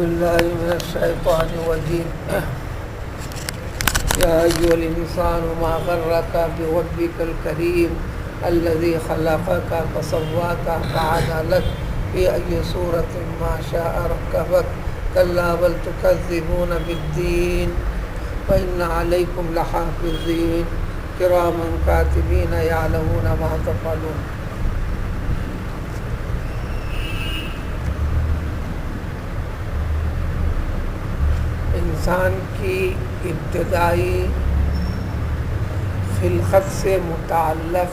بالله من الشيطان الرجيم يا أيها الإنسان ما غرك بربك الكريم الذي خلقك فسواك فعدلك في أي صورة ما شاء ركبك كلا بل تكذبون بالدين وإن عليكم لحافظين كراما كاتبين يعلمون ما تفعلون. انسان کی ابتدائی خلقت سے متعلق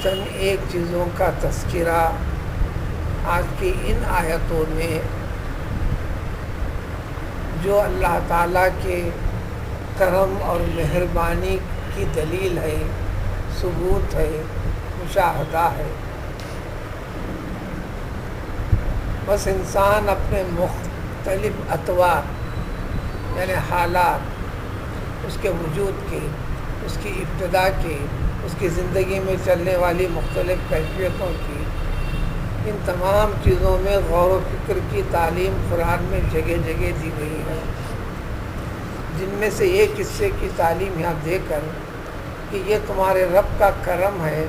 چند ایک چیزوں کا تذکرہ آج کی ان آیتوں میں جو اللہ تعالیٰ کے کرم اور مہربانی کی دلیل ہے، ثبوت ہے، مشاہدہ ہے. بس انسان اپنے مختلف اطوار یعنی حالات، اس کے وجود کے، اس کی ابتدا کے، اس کی زندگی میں چلنے والی مختلف کیفیتوں کی، ان تمام چیزوں میں غور و فکر کی تعلیم قرآن میں جگہ جگہ دی گئی ہے، جن میں سے ایک حصے کی تعلیم یہاں دے کر کہ یہ تمہارے رب کا کرم ہے،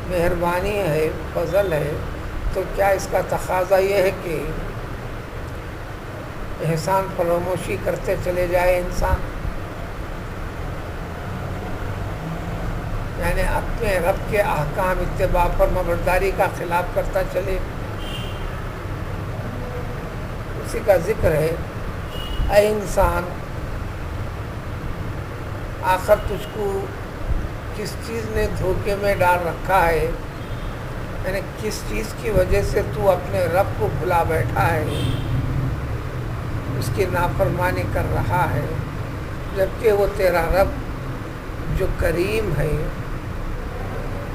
مہربانی ہے، فضل ہے، تو کیا اس کا تقاضا یہ ہے کہ احسان فراموشی کرتے چلے جائے انسان، یعنی اپنے رب کے احکام اتباع فرمانبرداری کا خلاف کرتا چلے. اسی کا ذکر ہے، اے انسان آخر تجھ کو کس چیز نے دھوکے میں ڈال رکھا ہے، یعنی کس چیز کی وجہ سے تو اپنے رب کو بھلا بیٹھا ہے، اس کی نافرمانی کر رہا ہے، جبکہ وہ تیرا رب جو کریم ہے،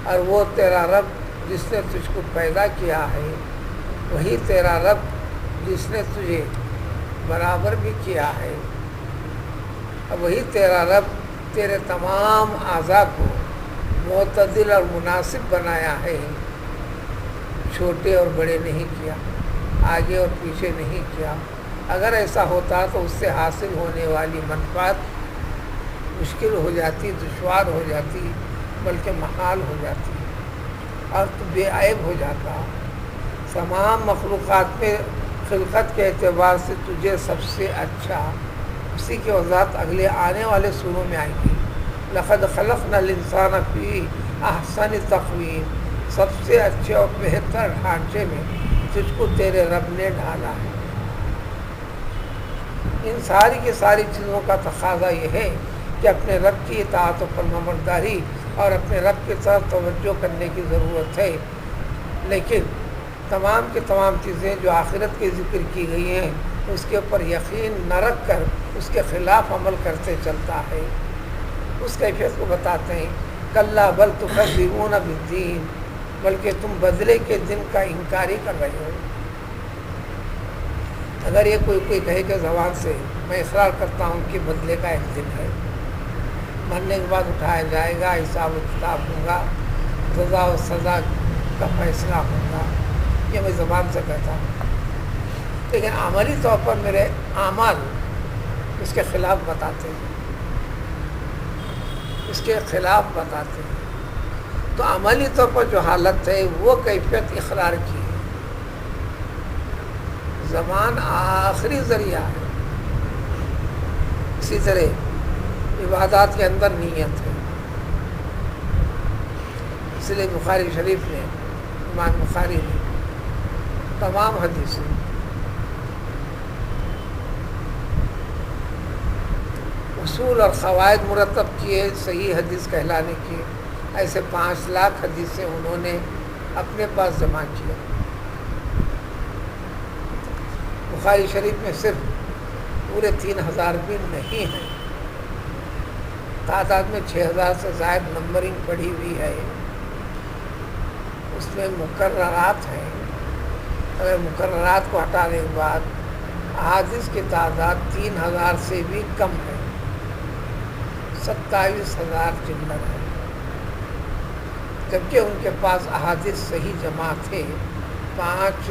اور وہ تیرا رب جس نے تجھ کو پیدا کیا ہے، وہی تیرا رب جس نے تجھے برابر بھی کیا ہے، اور وہی تیرا رب تیرے تمام اعضاء کو معتدل اور مناسب بنایا ہے، چھوٹے اور بڑے نہیں کیا، آگے اور پیچھے نہیں کیا. اگر ایسا ہوتا تو اس سے حاصل ہونے والی منفعت مشکل ہو جاتی، دشوار ہو جاتی، بلکہ محال ہو جاتی، اور تو بے عیب ہو جاتا. تمام مخلوقات میں خلقت کے اعتبار سے تجھے سب سے اچھا، اسی کی وضاحت اگلے آنے والے سوروں میں آئے گی. لقد خلقنا الانسان فی احسن تقویم، سب سے اچھے اور بہتر ڈھانچے میں تجھ کو تیرے رب نے ڈالا ہے. ان ساری کی ساری چیزوں کا تقاضا یہ ہے کہ اپنے رب کی اطاعت و فرمانبرداری اور اپنے رب کی طرف توجہ کرنے کی ضرورت ہے. لیکن تمام کی تمام چیزیں جو آخرت کی ذکر کی گئی ہیں، اس کے اوپر یقین نہ رکھ کر اس کے خلاف عمل کرتے چلتا ہے. اس کیفیت کو بتاتے ہیں، کلا بل تکذبون بالدین، بلکہ تم بدلے کے دن کا انکار ہی کر رہے ہو. اگر یہ کوئی کہے کہ زبان سے میں اقرار کرتا ہوں کہ بدلے کا ایک دن ہے، مرنے کے بعد اٹھایا جائے گا، حساب و کتاب ہوں گا، سزا و سزا کا فیصلہ ہوگا، یہ میں زبان سے کہتا ہوں، لیکن عملی طور پر میرے اعمال اس کے خلاف بتاتے ہیں، اس کے خلاف بتاتے ہیں. تو عملی طور پر جو حالت ہے وہ کیفیت اقرار کی ہے. زبان آخری ذریعہ ہے. اسی طرح عبادات کے اندر نیت ہے. اس لیے بخاری شریف نے، امام بخاری نے تمام حدیثیں اصول اور قواعد مرتب کیے صحیح حدیث کہلانے کی. ایسے 5 لاکھ حدیثیں انہوں نے اپنے پاس جمع کیا. بخاری شریف میں صرف پورے 3000 بھی نہیں ہیں، تعداد میں 6000 سے زائد نمبرنگ پڑھی ہوئی ہے. اس میں مقررات ہیں. اگر مقررات کو ہٹانے کے بعد احادیث کی تعداد 3000 سے بھی کم ہے، 27000 چلر ہے. جبکہ ان کے پاس احادیث صحیح جمع تھے 5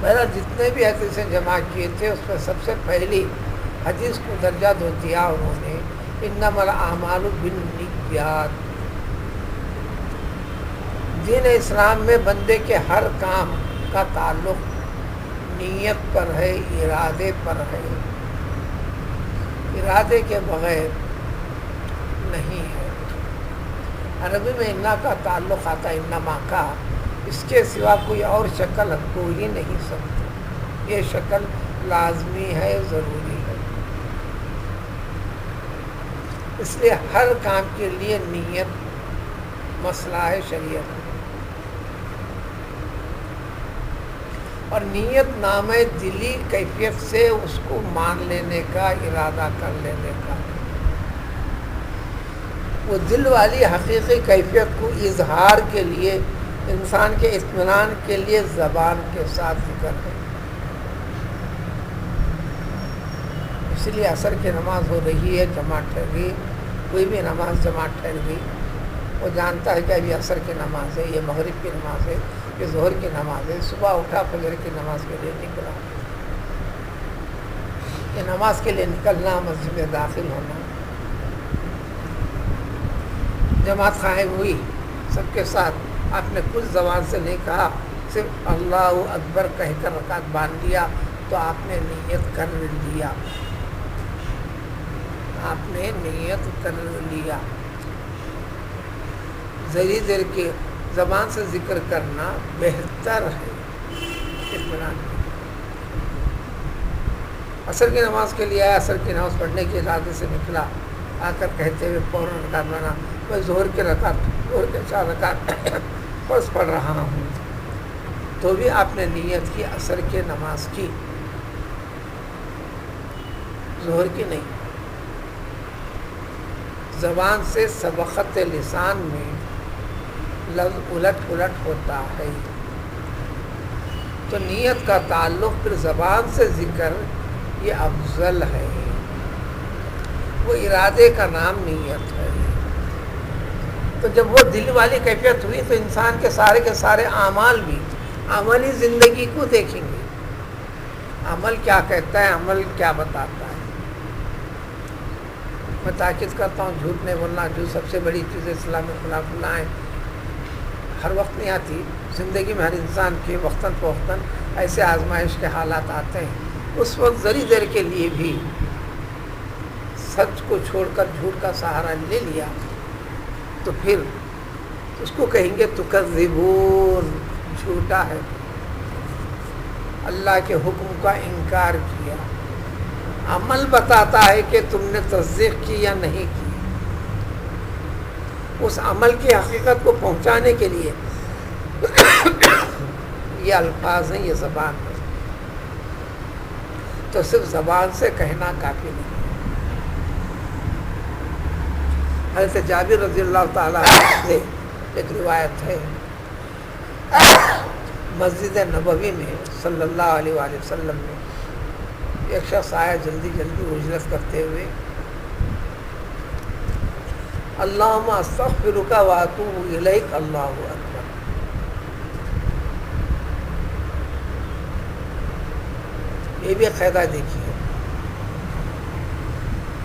بہرحال جتنے بھی حدیثیں جمع کیے تھے اس میں سب سے پہلی حدیث کو درجہ دیا انہوں نے انما الاعمال بالنیات. دین اسلام میں بندے کے ہر کام کا تعلق نیت پر ہے، ارادے پر ہے، ارادے کے بغیر نہیں ہے. عربی میں انا کا تعلق آتا ہے انما کا، اس کے سوا کوئی اور شکل ہو ہی نہیں سکتی. یہ شکل لازمی ہے، ضروری ہے. اس لیے ہر کام کے لیے نیت مسئلہ ہے شریعت میں. اور نیت نام دلی کیفیت سے اس کو مان لینے کا، ارادہ کر لینے کا. وہ دل والی حقیقی کیفیت کو اظہار کے لیے، انسان کے اطمینان کے لیے زبان کے ساتھ ذکر ہے. اس لیے عصر کی نماز ہو رہی ہے، جماعت ٹھہر گئی. کوئی بھی نماز جماعت ٹھہر گئی، وہ جانتا ہے کہ ابھی عصر کی نماز ہے، یہ مغرب کی نماز ہے، یہ ظہر کی نماز ہے. صبح اٹھا فجر کی نماز کے لیے نکلا. یہ نماز کے لیے نکلنا، مسجد میں داخل ہونا، جماعت قائم ہوئی سب کے ساتھ. آپ نے کچھ زبان سے نہیں کہا، صرف اللہ اکبر کہہ کر رکعت باندھ لیا تو آپ نے نیت کر لیا. آپ نے نیت کر لیا. ذری دیر کے زبان سے ذکر کرنا بہتر ہے اطمینان کے. عصر کی نماز کے لیے آیا، عصر کی نماز پڑھنے کے ارادے سے نکلا، آ کر کہتے ہوئے فوراً رکعت بنا، میں ظہر کے 4 رکعت فرض پڑھ رہا ہوں. تو بھی آپ نے نیت کی عصر کے نماز کی، ظہر کی نہیں. زبان سے سبقت لسان میں لفظ الٹ پلٹ ہوتا ہے، تو نیت کا تعلق پھر زبان سے ذکر یہ افضل ہے. وہ ارادے کا نام نیت ہے. تو جب وہ دل والی کیفیت ہوئی تو انسان کے سارے اعمال بھی عملی زندگی کو دیکھیں گے. عمل کیا کہتا ہے، عمل کیا بتاتا ہے. میں تاکید کرتا ہوں جھوٹ نہیں بولنا. جھوٹ سب سے بڑی چیز اسلام میں کھلا ہے. ہر وقت نہیں آتی زندگی میں، ہر انسان کے وقتاً فوقتاً ایسے آزمائش کے حالات آتے ہیں. اس وقت ذری دیر کے لیے بھی سچ کو چھوڑ کر جھوٹ کا سہارا لے لیا تو پھر اس کو کہیں گے تکذبون، جھوٹا ہے. اللہ کے حکم کا انکار کیا. عمل بتاتا ہے کہ تم نے تصدیق کی یا نہیں کی. اس عمل کی حقیقت کو پہنچانے کے لیے یہ الفاظ ہیں، یہ زبان ہے. تو صرف زبان سے کہنا کافی نہیں. حضرت جابر رضی اللہ تعالیٰ سے ایک روایت ہے، مسجد نبوی میں صلی اللہ علیہ وآلہ وسلم میں ایک شخص آیا جلدی اجرت کرتے ہوئے، اللہم استغفرک واتوب الیک، اللہ اکبر. یہ بھی قاعدہ دیکھیے،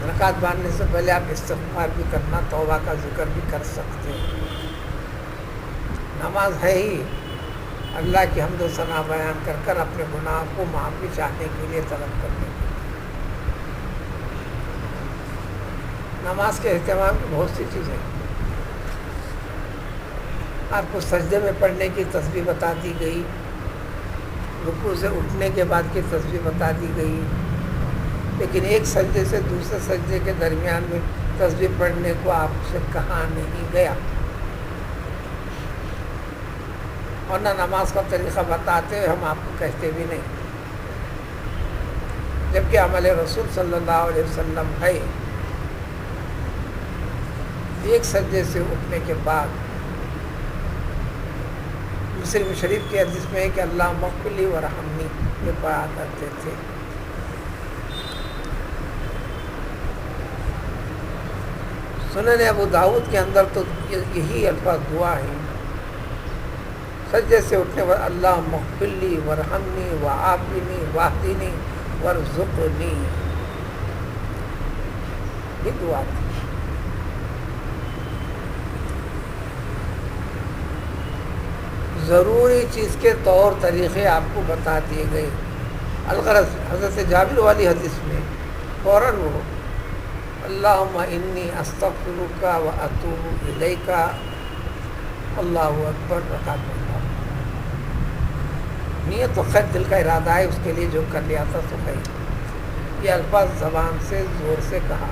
رکعت باندھنے سے پہلے آپ استغفار بھی کرنا، توبہ کا ذکر بھی کر سکتے ہیں. نماز ہے ہی اللہ کی حمد و ثنا بیان کر کر اپنے گناہ کو معافی چاہنے کے لیے طلب کرنے کے لیے. نماز کے اہتمام کی بہت سی چیزیں. آپ کو سجدے میں پڑھنے کی تسبیح بتا دی گئی، رکوع سے اٹھنے کے بعد کی تسبیح بتا دی گئی، لیکن ایک سجدے سے دوسرے سجدے کے درمیان میں تسبیح پڑھنے کو آپ سے کہا نہیں گیا. اور نہ نماز کا طریقہ بتاتے ہوئے ہم آپ کو کہتے بھی نہیں، جبکہ عمل رسول صلی اللہ علیہ وسلم ہے ایک سجدے سے اٹھنے کے بعد. مسلم شریف کی حدیث میں ہے کہ اللہ مغفر لی ورحمنی یہ پڑھا کرتے تھے. سنن ابو داؤد کے اندر تو یہی الفاظ دعا ہیں، سجدے سے اٹھنے پر اللہ مغفرلی ورحمنی وعافنی واہدنی وارزقنی، یہ دعا تھی۔ ضروری چیز کے طور طریقے آپ کو بتا دیے گئے۔ الغرض حضرت جابر والی حدیث میں فوراً وہ اللہم انی استغفرک و اتوب الیک، اللہ اکبر، رکعت پڑھتا ہوں۔ نیت تو خیر دل کا ارادہ ہے، اس کے لیے جو کر لیا تھا تو خیر، یہ الفاظ زبان سے زور سے کہا۔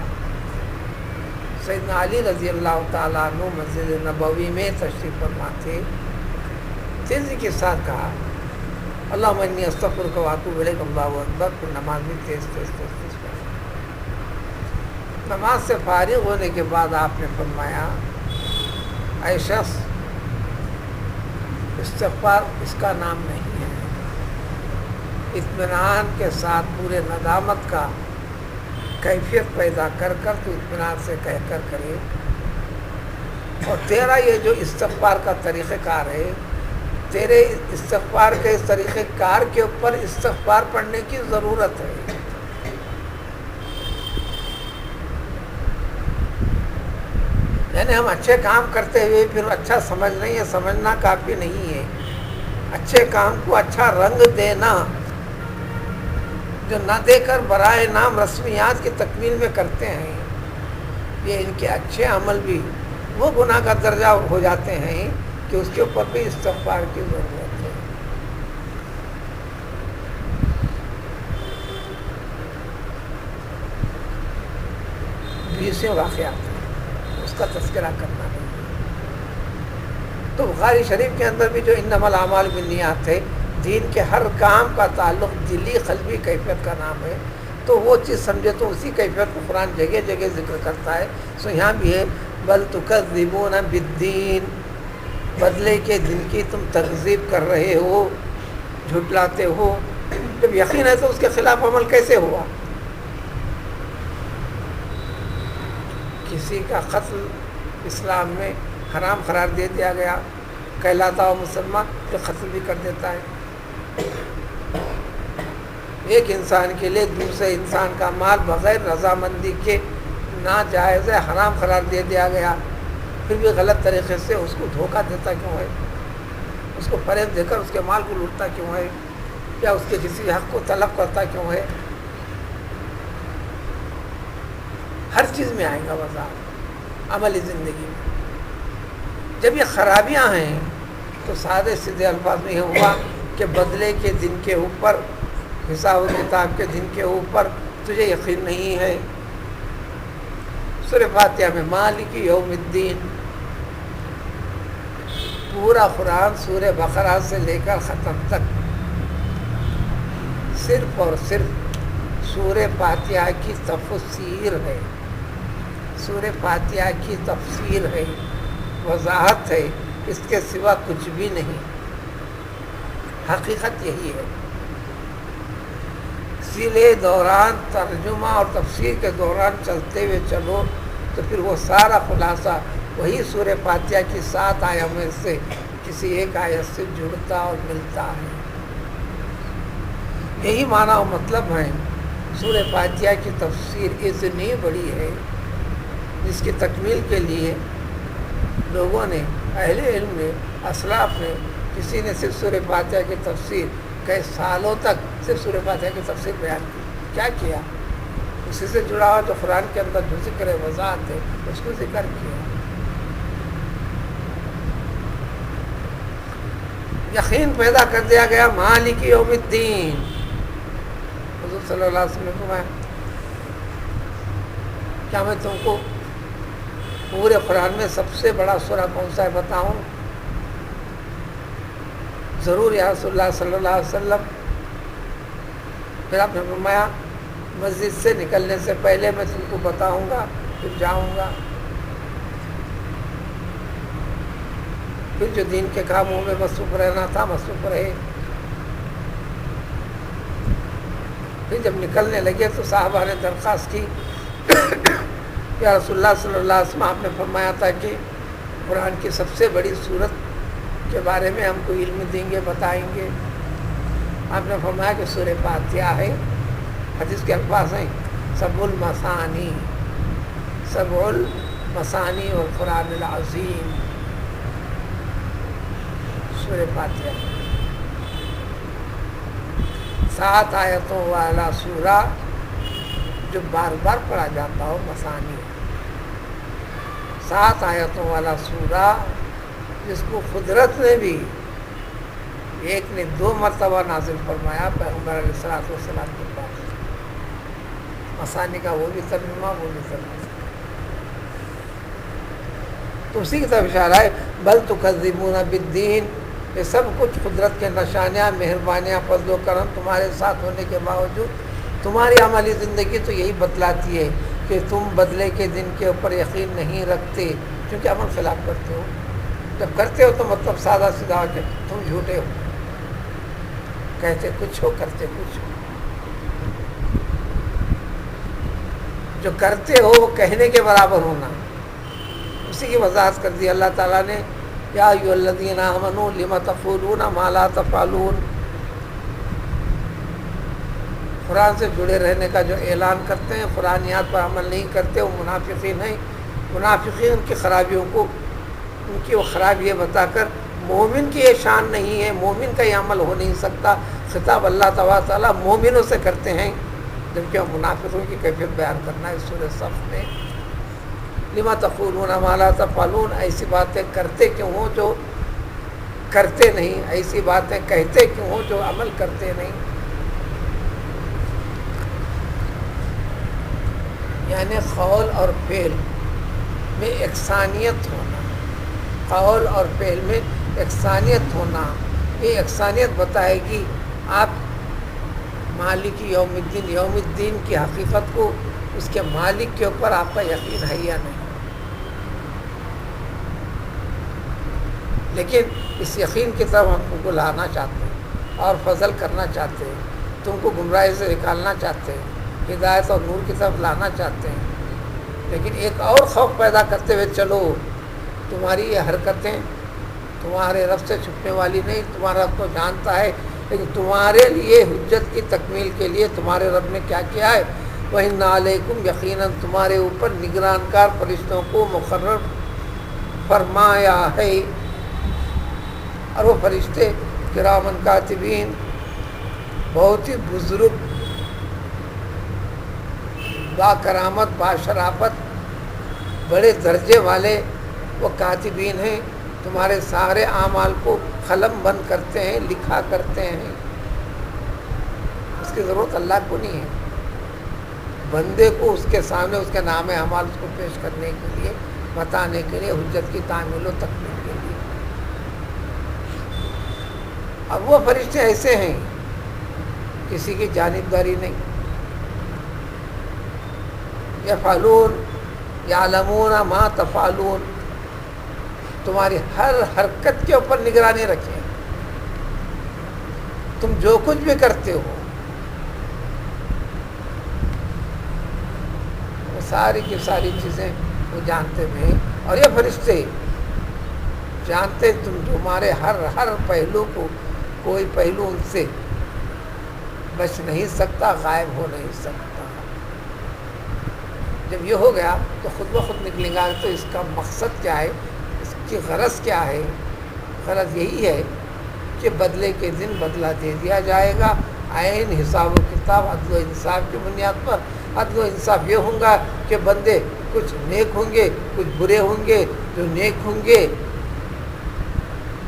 سیدنا علی رضی اللہ تعالیٰ عنہ مسجد نبوی میں تشریف فرما تھے، تیزی کے ساتھ کہا اللہم انی استغفرک و اتوب الیک، اللہ اکبر، پھر نماز میں تیز تیز تیز تیز پڑھی۔ نماز سے فارغ ہونے کے بعد آپ نے فرمایا اے شخص، استغفار اس کا نام نہیں ہے، اطمینان کے ساتھ پورے ندامت کا کیفیت پیدا کر کر تو اطمینان سے کہہ کر کرے، اور تیرا یہ جو استغفار کا طریقہ کار ہے، تیرے استغفار کے اس طریقہ کار کے اوپر استغفار پڑھنے کی ضرورت ہے۔ یعنی ہم اچھے کام کرتے ہوئے پھر اچھا سمجھ نہیں ہے، سمجھنا کافی نہیں ہے، اچھے کام کو اچھا رنگ دینا، جو نہ دے کر برائے نام رسمیات کی تکمیل میں کرتے ہیں، یہ ان کے اچھے عمل بھی وہ گناہ کا درجہ ہو جاتے ہیں کہ اس کے اوپر بھی استغفار کی ضرورت ہے۔ 20 واقعات ہیں، اس کا تذکرہ کرنا نہیں۔ تو بخاری شریف کے اندر بھی جو انما الاعمال بالنیات ہے، دین کے ہر کام کا تعلق دلی قلبی کیفیت کا نام ہے، تو وہ چیز سمجھے تو اسی کیفیت کو قرآن جگہ جگہ ذکر کرتا ہے۔ سو یہاں بھی ہے بل تکذبون بالدین، بدلے کے دن کی تم تکذیب کر رہے ہو، جھٹلاتے ہو۔ جب یقین ہے تو اس کے خلاف عمل کیسے ہوا؟ کسی کا قتل اسلام میں حرام قرار دے دیا گیا، کہلاتا ہو مسلمان، تو قتل بھی کر دیتا ہے۔ ایک انسان کے لیے دوسرے انسان کا مال بغیر رضامندی کے ناجائز حرام قرار دے دیا گیا، پھر بھی غلط طریقے سے اس کو دھوکہ دیتا کیوں ہے؟ اس کو فریب دے کر اس کے مال کو لوٹتا کیوں ہے؟ یا اس کے کسی حق کو طلب کرتا کیوں ہے؟ ہر چیز میں آئے گا وضاحت عملی زندگی میں۔ جب یہ خرابیاں ہیں تو سادے سیدھے الفاظ میں یہ ہوا کہ بدلے کے دن کے اوپر، حساب و کتاب کے دن کے اوپر تجھے یقین نہیں ہے۔ سورہ فاتحہ میں مالک یوم الدین، پورا قرآن سورہ بقرہ سے لے کر ختم تک صرف اور صرف سورہ فاتحہ کی تفسیر ہے، سورہ فاتحہ کی تفسیر ہے، وضاحت ہے، اس کے سوا کچھ بھی نہیں۔ حقیقت یہی ہے۔ اسی دوران ترجمہ اور تفسیر کے دوران چلتے ہوئے چلو تو پھر وہ سارا خلاصہ وہی سورہ فاتحہ کی 7 آیات میں سے کسی ایک آیت سے جڑتا اور ملتا ہے۔ یہی معنی و مطلب ہے۔ سورہ فاتحہ کی تفسیر اتنی بڑی ہے جس کی تکمیل کے لیے لوگوں نے، اہل علم نے، اسلاف نے، کسی نے صرف سورہ فاتحہ کی تفسیر کئی سالوں تک صرف سورہ فاتحہ کی تفسیر بیان کی۔ کیا کیا؟ اسی سے جڑا ہوا جو قرآن کے اندر جو ذکر ہے، وضاحت ہے، اس کو ذکر کیا۔ یقین پیدا کر دیا گیا مالک یوم الدین۔ حضور صلی اللہ علیہ وسلم نے فرمایا کیا میں تم کو پورے قرآن میں سب سے بڑا سورہ کون سا ہے بتاؤں؟ ضرور یا رسول اللہ صلی اللہ علیہ وسلم۔ پھر آپ نے فرمایا مسجد سے نکلنے سے پہلے میں تم کو بتاؤں گا، پھر جاؤں گا۔ پھر جو دین کے کاموں میں مصروف رہنا تھا مصروف رہے۔ پھر جب نکلنے لگے تو صحابہ نے درخواست کی یا رسول اللہ صلی اللہ علیہ وسلم آپ نے فرمایا تھا کہ قرآن کی سب سے بڑی صورت کے بارے میں ہم کو علم دیں گے، بتائیں گے. آپ نے فرمایا کہ سورہ فاتحہ ہے. حدیث کے الفاظ ہیں سبع المثانی، سبع المثانی والقرآن العظیم. سورہ فاتحہ 7 آیتوں والا سورہ جو بار بار پڑھا جاتا ہو، مثانی. 7 آیتوں والا سورہ جس کو قدرت نے بھی ایک نے 2 مرتبہ نازل فرمایا پیغمبر علیہ الصلوۃ والسلام کے پاس. مثانی کا وہ بھی ترجمہ، وہ بھی ترجمہ. تو اسی کی طرف اشارہ ہے. بل تکذبون بالدین، یہ سب کچھ قدرت کے نشانیاں، مہربانیاں، فضل و کرم تمہارے ساتھ ہونے کے باوجود تمہاری عملی زندگی تو یہی بتلاتی ہے کہ تم بدلے کے دن کے اوپر یقین نہیں رکھتے، کیونکہ عمل خلاف کرتے ہو. جب کرتے ہو تو مطلب سادہ سیدھا کہ تم جھوٹے ہو، کہتے کچھ ہو کرتے کچھ ہو. جو کرتے ہو وہ کہنے کے برابر ہونا، اسی کی وضاحت کر دی اللہ تعالیٰ نے. یا ایھا الذین آمنوا لم تقولون ما لا تفعلون. قرآن سے جڑے رہنے کا جو اعلان کرتے ہیں، قرآنیات پر عمل نہیں کرتے، وہ منافقین ہیں. منافقین کی خرابیوں کو، ان کی وہ خرابی بتا کر مومن کی یہ شان نہیں ہے، مومن کا یہ عمل ہو نہیں سکتا. خطاب اللہ تعالیٰ مومنوں سے کرتے ہیں، جبکہ وہ منافقوں کی کیفیت بیان کرنا ہے اس سورہ صف میں. لما تقولون ما لا تفعلون، ایسی باتیں کرتے کیوں ہو جو کرتے نہیں، ایسی باتیں کہتے کیوں ہو جو عمل کرتے نہیں. یعنی قول اور فعل میں یکسانیت ہونا، قول اور فعل میں یکسانیت ہونا. یہ یکسانیت بتائے گی آپ مالک یوم الدین، یوم الدین کی حقیقت کو، اس کے مالک کے اوپر آپ کا یقین ہے یا نہیں. لیکن اس یقین کی طرف ہم تم کو لانا چاہتے ہیں اور فضل کرنا چاہتے ہیں، تم کو گمراہی سے نکالنا چاہتے ہیں، ہدایت اور نور کی طرف لانا چاہتے ہیں. لیکن ایک اور خوف پیدا کرتے ہوئے چلو، تمہاری یہ حرکتیں تمہارے رب سے چھپنے والی نہیں، تمہارا رب تو جانتا ہے. لیکن تمہارے لیے حجت کی تکمیل کے لیے تمہارے رب نے کیا کیا ہے؟ وَإِنَّ عَلَيْكُمْ، یقیناً تمہارے اوپر نگرانکار فرشتوں کو مقرر فرمایا ہے. اور وہ فرشتے کرامن کاتبین، بہت ہی بزرگ، با کرامت، با شرافت، بڑے درجے والے وہ کاتبین ہیں. تمہارے سارے اعمال کو قلم بند کرتے ہیں، لکھا کرتے ہیں. اس کی ضرورت اللہ کو نہیں ہے، بندے کو اس کے سامنے اس کے نام اعمال اس کو پیش کرنے کے لیے، بتانے کے لیے، حجت کی تعمیل و تکمیل کے لیے. اب وہ فرشتے ایسے ہیں، کسی کی جانبداری نہیں. یفعلون یعلمون ما تفعلون، تمہاری ہر حرکت کے اوپر نگرانی رکھیں. تم جو کچھ بھی کرتے ہو وہ ساری کی ساری چیزیں وہ جانتے ہیں. اور یہ فرشتے جانتے تمہارے ہر پہلو کو، کوئی پہلو ان سے بچ نہیں سکتا، غائب ہو نہیں سکتا. جب یہ ہو گیا تو خود بخود نکلے گا. تو اس کا مقصد کیا ہے، اس کی غرض کیا ہے؟ غرض یہی ہے کہ بدلے کے دن بدلہ دے دیا جائے گا، عین حساب و کتاب، عدل و انصاف کی بنیاد پر. عدل و انصاف یہ ہوں گا کہ بندے کچھ نیک ہوں گے، کچھ برے ہوں گے. جو نیک ہوں گے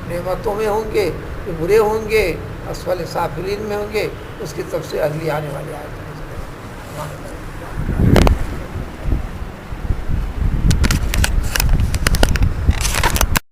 نعمتوں میں ہوں گے، جو برے ہوں گے اسفل سافلین میں ہوں گے. اس کی تفصیل اگلی آنے والی آیت میں.